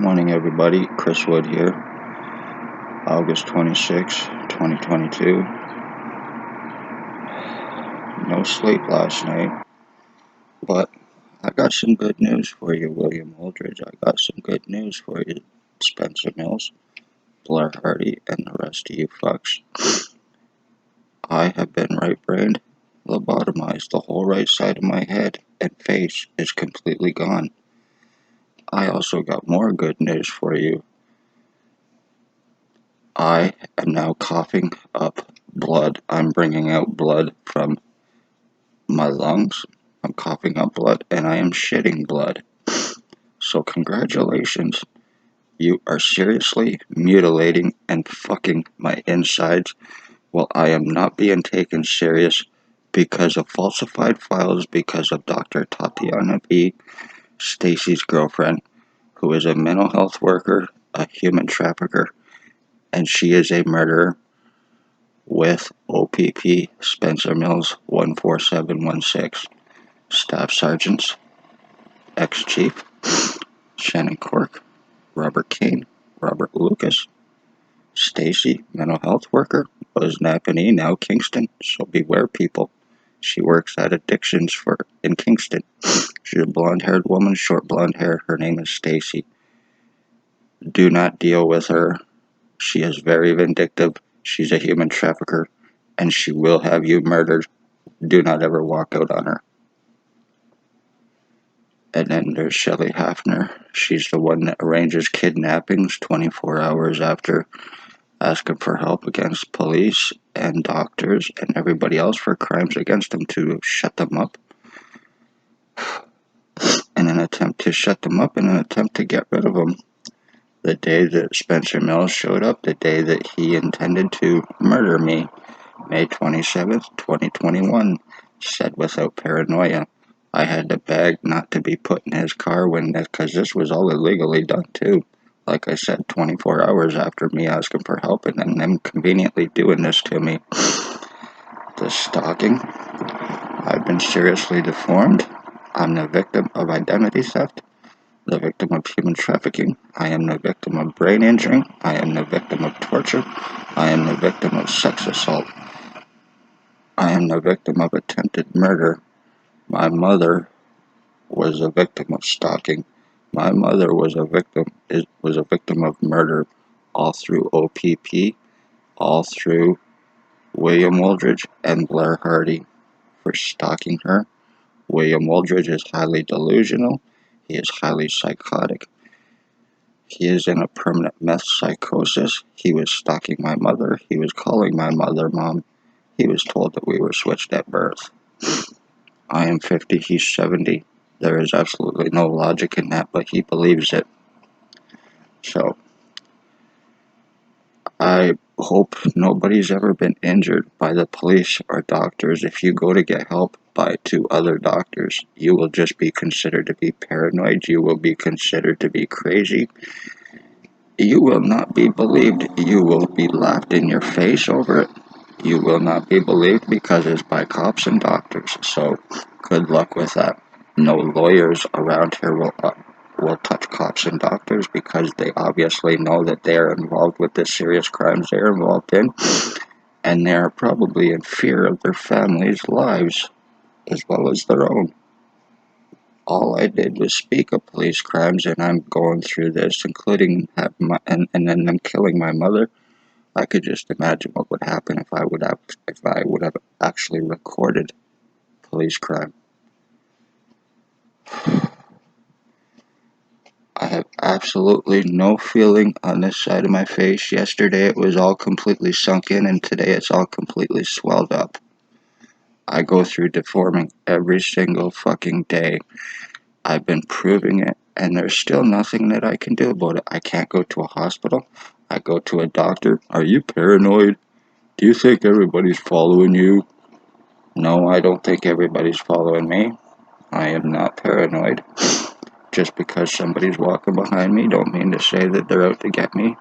Morning, everybody. Chris Wood here. August 26, 2022. No sleep last night, but I got some good news for you, William Holdridge. I got some good news for you, Spencer Mills, Blair Hardy, and the rest of you fucks. I have been right-brained, lobotomized. The whole right side of my head and face is completely gone. I also got more good news for you. I am now coughing up blood. I'm bringing out blood from my lungs. I'm coughing up blood and I am shitting blood. So congratulations. You are seriously mutilating and fucking my insides while I am not being taken serious because of falsified files because of Dr. Tatiana B., Stacy's girlfriend, who is a mental health worker, a human trafficker, and she is a murderer with O.P.P. Spencer Mills 14716. Staff Sergeants, ex-chief, Shannon Cork, Robert Kane, Robert Lucas, Stacy, mental health worker, was Napanee, now Kingston, so beware people. She works at addictions in Kingston. She's a blonde-haired woman, short blonde hair. Her name is Stacy. Do not deal with her. She is very vindictive. She's a human trafficker, and she will have you murdered. Do not ever walk out on her. And then there's Shelley Hafner. She's the one that arranges kidnappings 24 hours after asking for help against police and doctors and everybody else for crimes against them to shut them up. In an attempt to shut them up, in an attempt to get rid of them. The day that Spencer Mills showed up, the day that he intended to murder me, May 27th, 2021, said without paranoia. I had to beg not to be put in his car because this was all illegally done too. Like I said, 24 hours after me asking for help and then them conveniently doing this to me. The stalking. I've been seriously deformed. I'm the victim of identity theft, the victim of human trafficking. I am the victim of brain injury. I am the victim of torture. I am the victim of sex assault. I am the victim of attempted murder. My mother was a victim of stalking. My mother was a victim of murder, all through O.P.P., all through William Holdridge and Blair Hardy for stalking her. William Holdridge is highly delusional. He is highly psychotic. He is in a permanent meth psychosis. He was stalking my mother. He was calling my mother mom. He was told that we were switched at birth. I am 50, he's 70. There is absolutely no logic in that, but he believes it. So, I hope nobody's ever been injured by the police or doctors. If you go to get help by two other doctors, you will just be considered to be paranoid. You will be considered to be crazy. You will not be believed. You will be laughed in your face over it. You will not be believed because it's by cops and doctors. So, good luck with that. No lawyers around here will touch cops and doctors because they obviously know that they are involved with the serious crimes they're involved in, and they are probably in fear of their families' lives as well as their own. All I did was speak of police crimes, and I'm going through this, including and then them killing my mother. I could just imagine what would happen if I would have actually recorded police crime. I have absolutely no feeling on this side of my face. Yesterday it was all completely sunk in, and today it's all completely swelled up. I go through deforming every single fucking day. I've been proving it, and there's still nothing that I can do about it. I can't go to a hospital. I go to a doctor. Are you paranoid? Do you think everybody's following you? No, I don't think everybody's following me. I am not paranoid. Just because somebody's walking behind me don't mean to say that they're out to get me.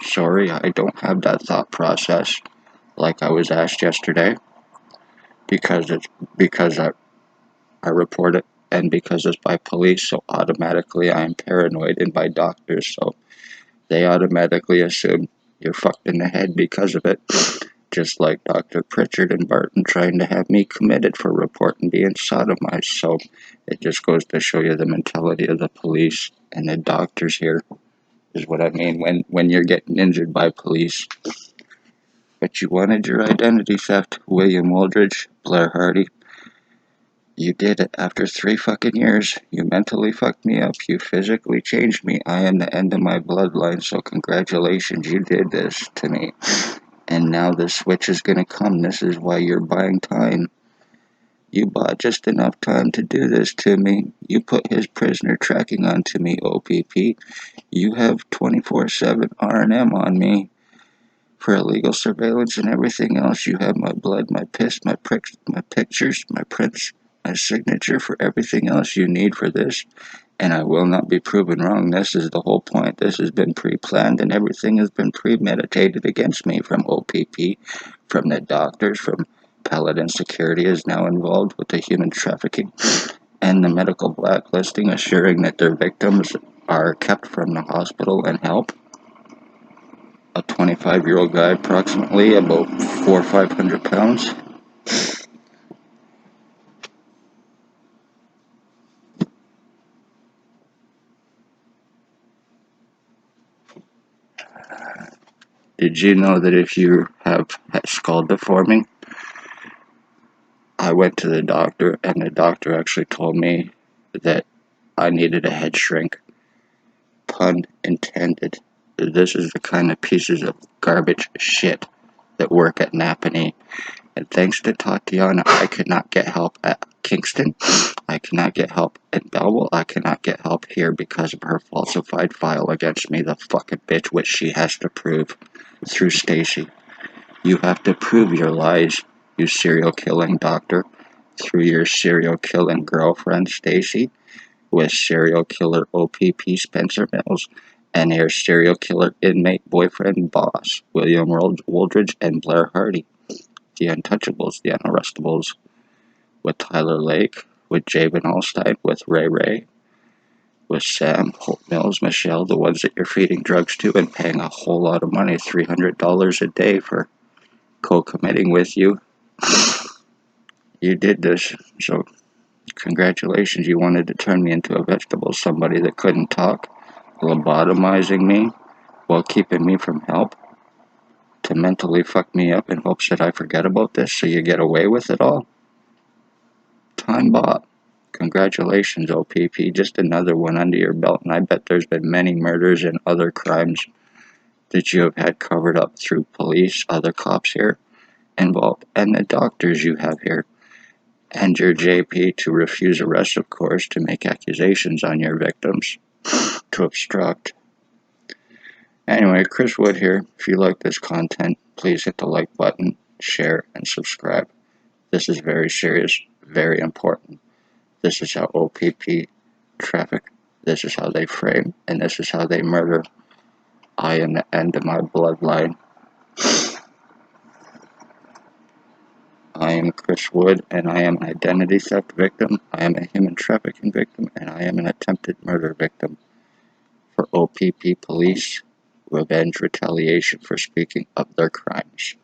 Sorry, I don't have that thought process like I was asked yesterday because I report it and because it's by police, so automatically I am paranoid, and by doctors, so they automatically assume you're fucked in the head because of it. Just like Dr. Pritchard and Barton trying to have me committed for reporting being sodomized. So it just goes to show you the mentality of the police and the doctors here, is what I mean when you're getting injured by police. But you wanted your identity theft, William Wooldridge, Blair Hardy. You did it after 3 fucking years. You mentally fucked me up. You physically changed me. I am the end of my bloodline, so congratulations, you did this to me. And now the switch is gonna come. This is why you're buying time. You bought just enough time to do this to me. You put his prisoner tracking onto me, O.P.P. You have 24/7 R&M on me for illegal surveillance and everything else. You have my blood, my piss, my pricks, my pictures, my prints, my signature for everything else you need for this. And I will not be proven wrong. This is the whole point. This has been pre-planned and everything has been premeditated against me from O.P.P, from the doctors, from Paladin Security is now involved with the human trafficking and the medical blacklisting, assuring that their victims are kept from the hospital and help. A 25-year-old guy, approximately about 400 or 500 pounds. Did you know that if you have skull deforming, I went to the doctor and the doctor actually told me that I needed a head shrink. Pun intended. This is the kind of pieces of garbage shit that work at Napanee. And thanks to Tatiana, I could not get help at Kingston. I cannot get help in Belleville. I cannot get help here because of her falsified file against me, the fucking bitch, which she has to prove through Stacy. You have to prove your lies, you serial killing doctor, through your serial killing girlfriend, Stacy, with serial killer O.P.P. Spencer Mills, and your serial killer inmate boyfriend boss, William Wooldridge and Blair Hardy. The Untouchables, the Unarrestables, with Tyler Lake, with Jabin Allstein, with Ray Ray, with Sam, Hope Mills, Michelle, the ones that you're feeding drugs to and paying a whole lot of money, $300 a day for co-committing with you. You did this, so congratulations. You wanted to turn me into a vegetable, somebody that couldn't talk, lobotomizing me while keeping me from help, to mentally fuck me up in hopes that I forget about this so you get away with it all. Time bought. Congratulations, O.P.P. Just another one under your belt, and I bet there's been many murders and other crimes that you have had covered up through police, other cops here involved, and the doctors you have here, and your JP to refuse arrest, of course, to make accusations on your victims, to obstruct. Anyway, Chris Wood here. If you like this content, please hit the like button, share, and subscribe. This is very serious, very important. This is how O.P.P. traffic. This is how they frame, and this is how they murder. I am the end of my bloodline. I am Chris Wood, and I am an identity theft victim. I am a human trafficking victim, and I am an attempted murder victim. For O.P.P. police, revenge retaliation for speaking of their crimes.